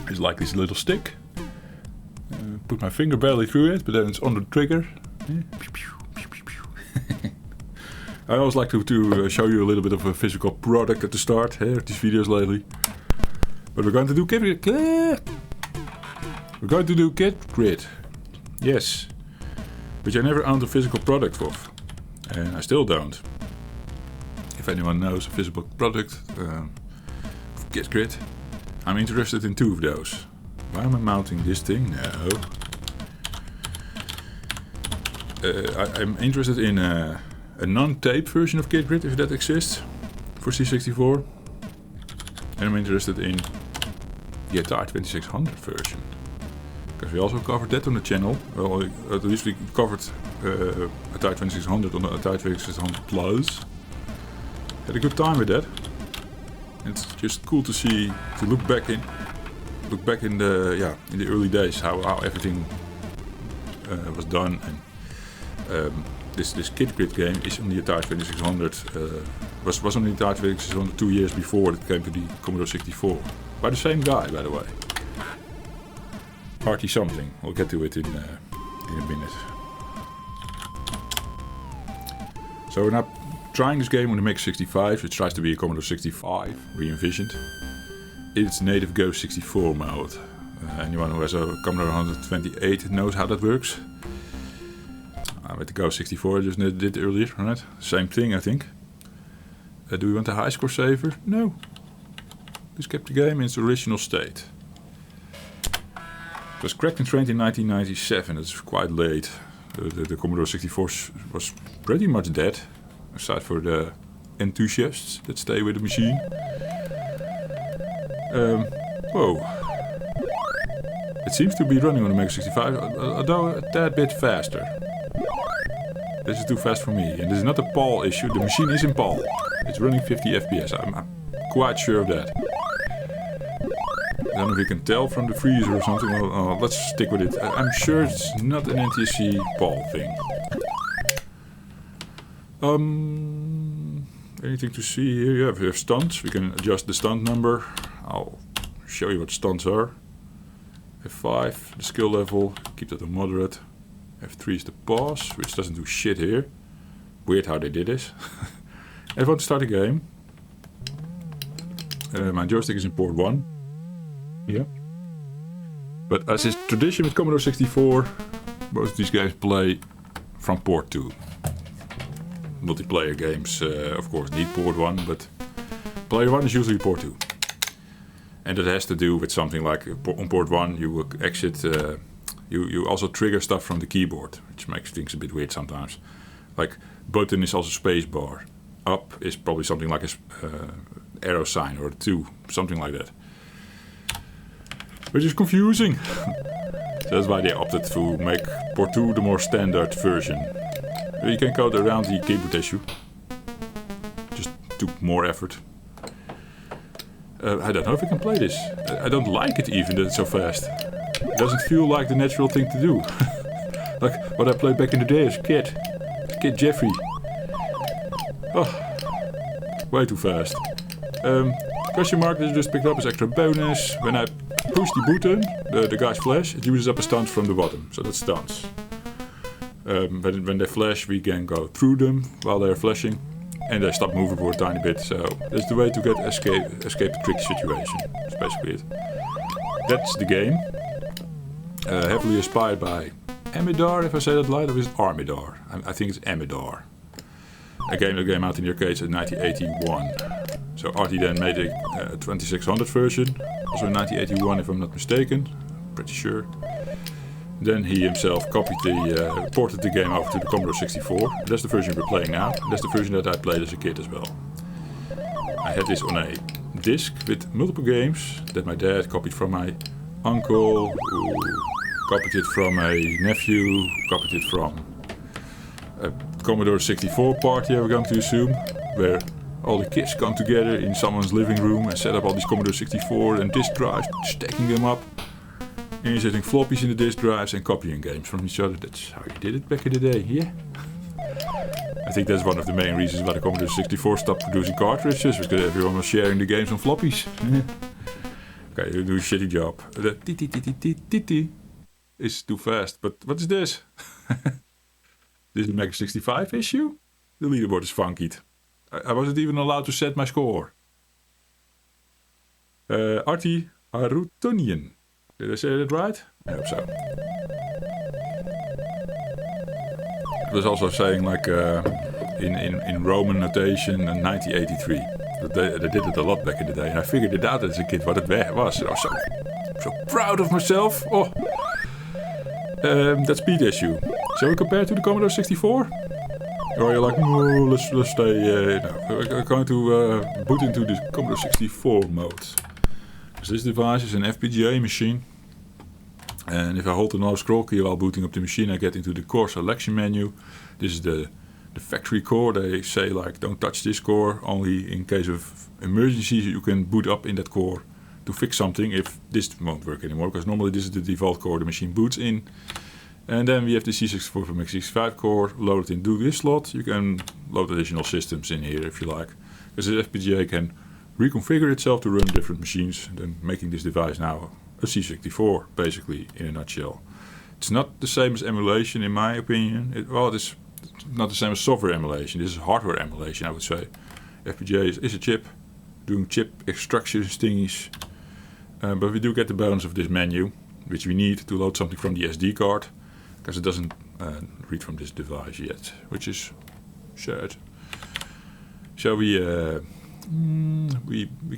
is like this little stick. Put my finger barely through it, but then it's on the trigger. I always like to show you a little bit of a physical product at the start here of these videos lately. But we're going to do Kit Grid. Yes. Which I never owned a physical product of. And I still don't. If anyone knows a physical product of Kit Grid, I'm interested in 2 of those. Why am I mounting this thing? No. I'm interested in a non-tape version of Kit Grid, if that exists, for C64. And I'm interested in the Atari 2600 version. Because we also covered that on the channel. Well, at least we covered Atari 2600 on the Atari 2600 Plus. Had a good time with that. It's just cool to see, to look back in the early days, how everything was done. And this Kit Grid game is on the Atari 2600. Was on the Atari 2600 2 years before it came to the Commodore 64. By the same guy, by the way. Arti something. We'll get to it in a minute. So we're now trying this game on the MEGA65, which tries to be a Commodore 65 re-envisioned. It's native Go 64 mode. Anyone who has a Commodore 128 knows how that works. With the Go 64 I just did earlier, right? Same thing, I think. Do we want a high score saver? No. Just kept the game in its original state. It was cracked and trained in 1997. That's quite late. The Commodore 64 was pretty much dead, aside for the enthusiasts that stay with the machine. Whoa. It seems to be running on the MEGA65, although a tad bit faster. This is too fast for me, and this is not a PAL issue. The machine is in PAL. It's running 50 FPS. I'm quite sure of that. I don't know if you can tell from the freezer or something. Let's stick with it. I'm sure it's not an NTSC PAL thing. Anything to see here? Yeah, we have stunts. We can adjust the stunt number. I'll show you what stunts are. F5, the skill level. Keep that on moderate. F3 is the pause, which doesn't do shit here. Weird how they did this. If I want to start a game, my joystick is in port 1. Yeah. But as is tradition with Commodore 64, most of these games play from port 2. Multiplayer games, of course, need port 1, but player 1 is usually port 2. And that has to do with something like on port 1 you will exit. You also trigger stuff from the keyboard, which makes things a bit weird sometimes. Like button is also spacebar. Up is probably something like a arrow sign or a 2, something like that. Which is confusing. So that's why they opted to make port 2 the more standard version. You can code around the keyboard issue. Just took more effort. I don't know if I can play this. I don't like it even that it's so fast. It doesn't feel like the natural thing to do. Like what I played back in the day as a kid. Kid Jeffrey. Oh, way too fast. Question mark that I just picked up is extra bonus. When I push the button, the guy's flash, it uses up a stunt from the bottom. So that's stunts. When they flash, we can go through them while they're flashing. And they stop moving for a tiny bit. So that's the way to get escape the trick situation. That's basically it. That's the game. Heavily inspired by Amidar, if I say that right, or is it Armidar? I think it's Amidar. A game that came out in the arcades in 1981. So Arti then made a 2600 version, also in 1981 if I'm not mistaken, pretty sure. Then he himself ported the game over to the Commodore 64. That's the version we're playing now. That's the version that I played as a kid as well. I had this on a disc with multiple games that my dad copied from my uncle, who copied it from a nephew, copied it from a Commodore 64 party, I'm going to assume, where all the kids come together in someone's living room and set up all these Commodore 64 and disk drives, stacking them up, and inserting floppies in the disk drives and copying games from each other. That's how you did it back in the day, yeah? I think that's one of the main reasons why the Commodore 64 stopped producing cartridges, because everyone was sharing the games on floppies. Okay, you do a shitty job. The t is too fast. But what is this? This is a MEGA65 issue? The leaderboard is funky. I wasn't even allowed to set my score. Arti Haroutunian. Did I say that right? I hope so. It was also saying like in Roman notation 1983. They did it a lot back in the day, and I figured it out as a kid what it was. I was so proud of myself. Oh, that speed issue. Shall we compare to the Commodore 64? Or are you like, no, let's stay. No, we're going to boot into the Commodore 64 mode. So this device is an FPGA machine, and if I hold the north scroll key while booting up the machine, I get into the core selection menu. This is the factory core. They say like, don't touch this core, only in case of emergencies you can boot up in that core to fix something if this won't work anymore, because normally this is the default core the machine boots in. And then we have the C64 for MEGA65 core loaded into this slot. You can load additional systems in here if you like, because the FPGA can reconfigure itself to run different machines, then making this device now a C64 basically in a nutshell. It's not the same as emulation in my opinion. It's not the same as software emulation. This is hardware emulation, I would say. FPGA is a chip, doing chip extractions thingies. But we do get the bonus of this menu, which we need to load something from the SD card, because it doesn't read from this device yet, which is sad. So we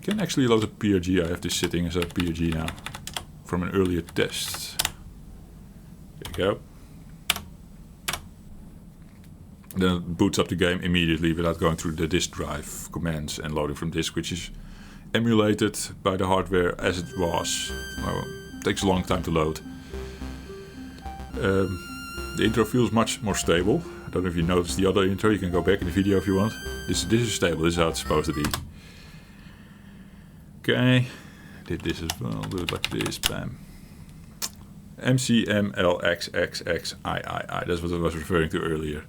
can actually load a PRG. I have this sitting as a PRG now from an earlier test. There you go. Then it boots up the game immediately without going through the disk drive commands and loading from disk, which is emulated by the hardware as it was. Well, it takes a long time to load. The intro feels much more stable. I don't know if you noticed the other intro. You can go back in the video if you want. This is stable. This is how it's supposed to be. Okay, did this as well. Do it like this. Bam. MCMLXXXIII. That's what I was referring to earlier.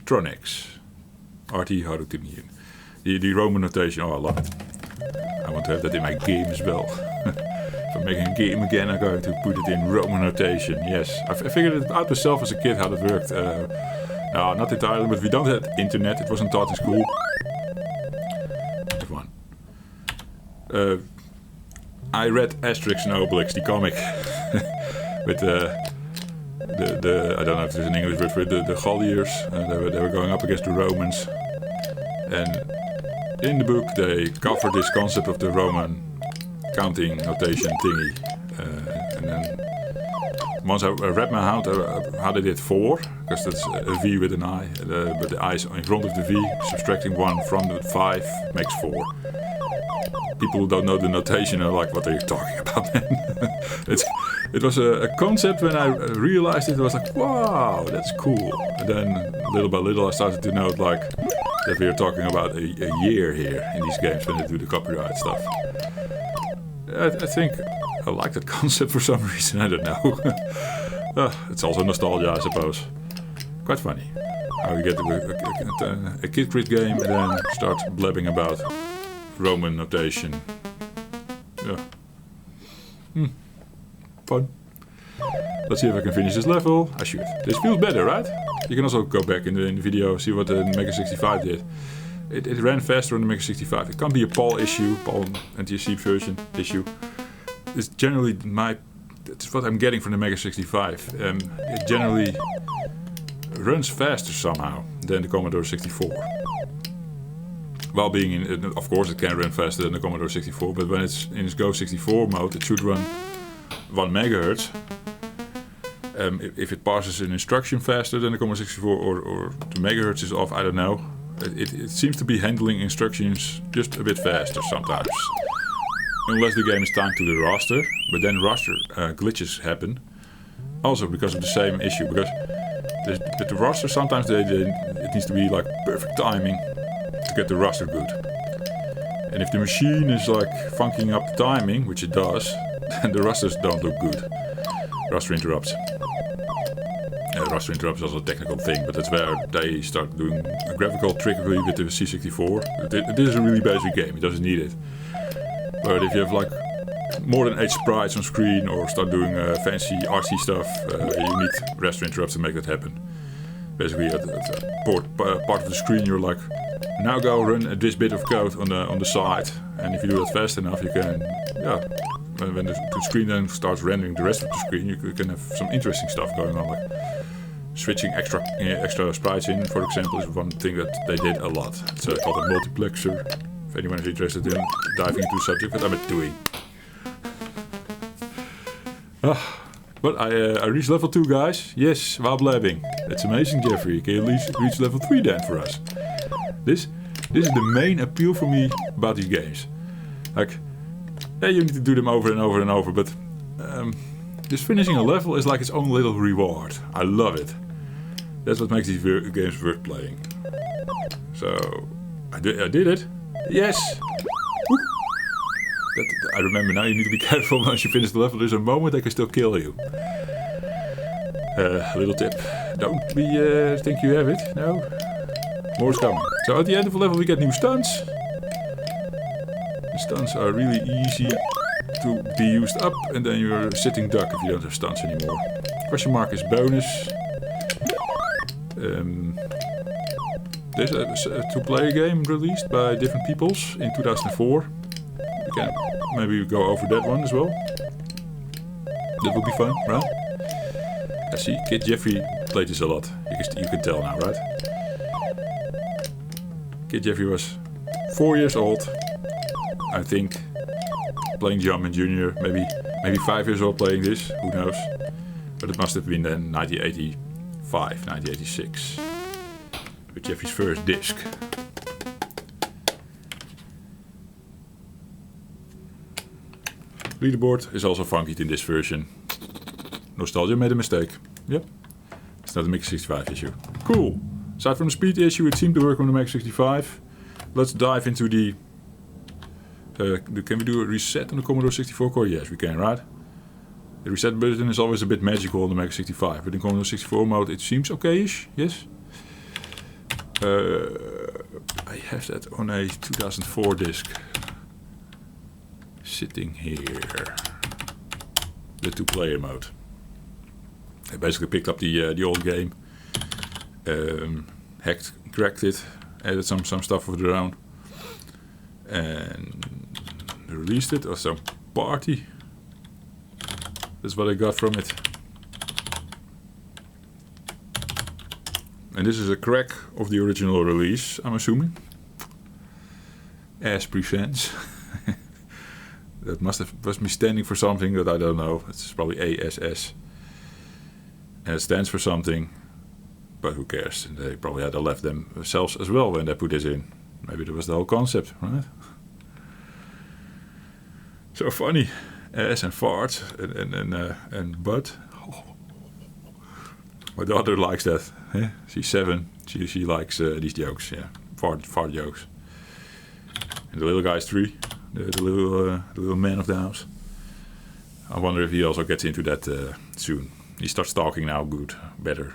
Tronix. Arti Haroutunian. The Roman notation. Oh, I love it. I want to have that in my game as well. If I'm making a game again, I'm going to put it in Roman notation. Yes, I figured it out myself as a kid how that worked. No, not entirely, but we don't have internet. It wasn't taught in school. Have one. I read Asterix and Obelix, the comic, with the I don't know if there's an English word for it, the Galliers. They were going up against the Romans, and in the book they covered this concept of the Roman counting notation thingy, and then once I read my how they did 4, because that's a V with an I, but the I is in front of the V, subtracting 1 from the 5 makes 4. People who don't know the notation are like, what are you talking about, man? It was a concept. When I realized it, I was like, wow, that's cool. And then little by little I started to note like that we are talking about a year here in these games when they do the copyright stuff. I think I like that concept for some reason, I don't know. It's also nostalgia, I suppose. Quite funny. How you get a kid crit game and then start blabbing about Roman notation. Yeah. Fun. Let's see if I can finish this level. I should. This feels better, right? You can also go back in the video, see what the MEGA65 did. It ran faster on the MEGA65. It can't be a PAL issue, PAL NTSC version issue. It's generally that's what I'm getting from the MEGA65. It generally runs faster somehow than the Commodore 64. While being in, of course it can run faster than the Commodore 64, but when it's in its Go 64 mode, it should run 1 megahertz. If it passes an instruction faster than the Commodore 64 or the megahertz is off, I don't know. It seems to be handling instructions just a bit faster sometimes. Unless the game is timed to the raster, but then raster glitches happen. Also because of the same issue, because the raster sometimes it needs to be like perfect timing to get the raster good. And if the machine is like funking up the timing, which it does, then the rasters don't look good. Raster interrupts. Raster interrupts is also a technical thing, but that's where they start doing a graphical trickery with the C64. This is a really basic game, it doesn't need it. But if you have like more than 8 sprites on screen or start doing fancy artsy stuff, you need raster interrupts to make that happen. Basically, at part of the screen, you're like, now go run this bit of code on the side, and if you do that fast enough, you can, when the screen then starts rendering the rest of the screen, you can have some interesting stuff going on, like switching extra sprites in, for example, is one thing that they did a lot. It's called a multiplexer. If anyone is interested in diving into the subject, what I'm doing. But I reached level 2, guys. Yes, while blabbing. That's amazing, Jeffrey. Can you at least reach level 3 then for us? This is the main appeal for me about these games. Like, yeah, you need to do them over and over and over, but just finishing a level is like its own little reward. I love it. That's what makes these games worth playing. So, I did it. Yes! Woo. I remember now, you need to be careful once you finish the level. There's a moment they can still kill you. Little tip. Don't be think you have it. No. More is coming. So at the end of the level we get new stunts. The stunts are really easy to be used up, and then you're a sitting duck if you don't have stunts anymore. Question mark is bonus. There's a two-player game released by different peoples in 2004. We can maybe go over that one as well. That would be fun, right? I see Kid Jeffrey played this a lot. You can tell now, right? Kid Jeffrey was 4 years old, I think, playing Jumpman Jr. Maybe 5 years old playing this. Who knows? But it must have been then 1985, 1986, with Jeffrey's first disc. Leaderboard is also funky in this version. Nostalgia made a mistake. Yep. It's not a MEGA65 issue. Cool. Aside from the speed issue, it seemed to work on the MEGA65. Let's dive into the... can we do a reset on the Commodore 64 core? Yes, we can, right? The reset button is always a bit magical on the MEGA65, but in Commodore 64 mode it seems okay-ish, yes? I have that on a 2004 disc. Sitting here. The two-player mode. I basically picked up the old game, cracked it, added some stuff of their own, and released it as some party. That's what I got from it. And this is a crack of the original release, I'm assuming. As presents. That must be standing for something that I don't know. It's probably ASS. And it stands for something, but who cares? They probably had to left themselves as well when they put this in. Maybe that was the whole concept, right? So funny. Ass and fart and butt. Oh. My daughter likes that. Eh? She's 7. She likes these jokes. Yeah, fart jokes. And the little guy is 3. The little man of the house. I wonder if he also gets into that soon. He starts talking now. Good, better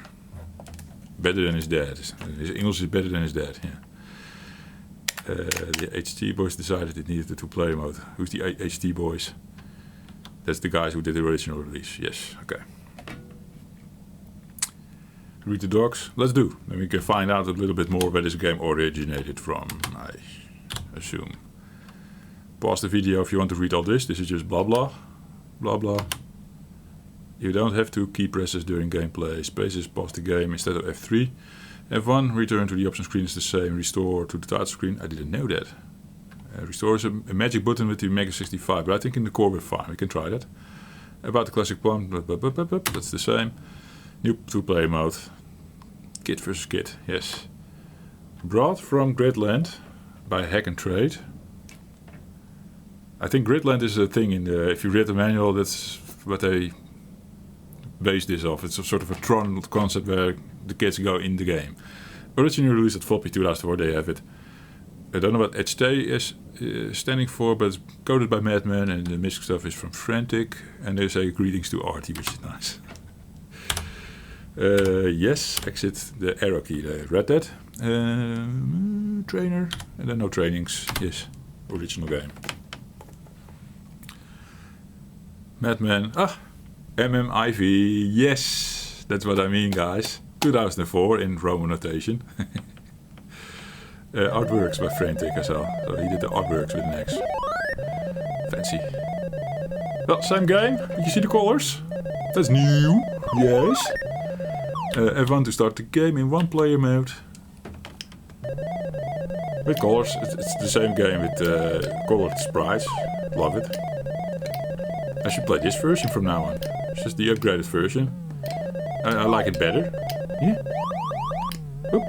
than his dad. His English is better than his dad. Yeah. The HT boys decided it needed the two-player mode. Who's the HT boys? That's the guys who did the original release. Yes. Okay. Read the docs. Let's do. Then we can find out a little bit more where this game originated from. I assume. Pause the video if you want to read all this. This is just blah blah. Blah blah. You don't have to key presses during gameplay. Spaces pause the game instead of F3. F1, return to the option screen is the same. Restore to the title screen. I didn't know that. Restore is a magic button with the MEGA65, but I think in the core we're fine. We can try that. About the classic one, that's the same. New two-player mode. Kid versus Kid, yes. Brought from Gridland by Hack and Trade. I think Gridland is a thing in the... If you read the manual, that's what they base this off. It's a sort of a Tron concept where the kids go in the game. Originally released at Floppy 2004, they have it. I don't know what HT is standing for, but it's coded by Madman, and the MISC stuff is from Frantic, and they say greetings to Arti, which is nice. Yes, exit the arrow key. I read that. Trainer, and then no trainings. Yes, original game. Madman. Ah, MMIV. Yes, that's what I mean, guys. 2004 in Roman notation. Artworks by Frantic as well. So he did the artworks with an X. Fancy. Well, same game. Did you see the colors? That's new. Yes. F1 to start the game in one player mode. With colors. It's the same game with colored sprites. Love it. I should play this version from now on. It's just the upgraded version. I like it better. Yeah. Oop.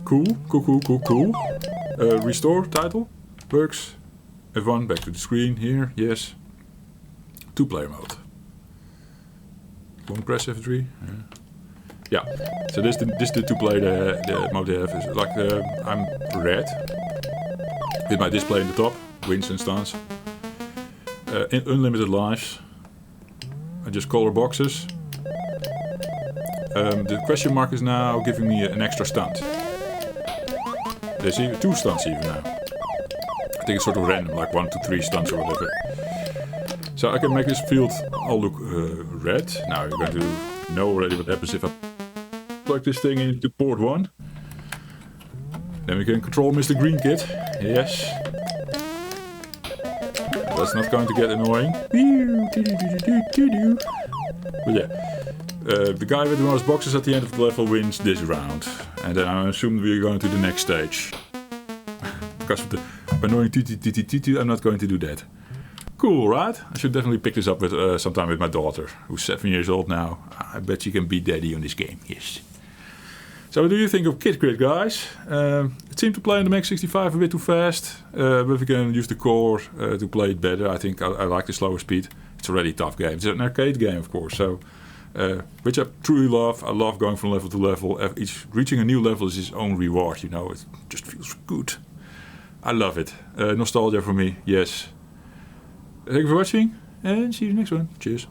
Cool. Restore title. Works. F1 back to the screen here. Yes. 2-player mode. Don't press F3. Yeah. So this the 2-player the mode they have is like I'm red with my display in the top, wins and stance. In unlimited lives. I just color boxes. The question mark is now giving me an extra stunt. There's even 2 stunts even now. I think it's sort of random, like 1 to 3 stunts or whatever. So I can make this field all look red. Now you're going to know already what happens if I plug this thing into port 1. Then we can control Mr. Green Kid. Yes. That's not going to get annoying. But yeah. The guy with the most boxes at the end of the level wins this round. And then I assume we're going to the next stage. Because of the annoying toot, I'm not going to do that. Cool, right? I should definitely pick this up with sometime with my daughter, who's 7 years old now. I bet she can beat Daddy on this game, yes. So what do you think of Kid Crit, guys? It seemed to play on the MEGA65 a bit too fast, but we can use the core to play it better. I think I like the slower speed. It's already a tough game. It's an arcade game, of course, so which I truly love. I love going from level to level. Reaching a new level is its own reward, you know. It just feels good. I love it. Nostalgia for me, yes. Thank you for watching, and see you next one. Cheers.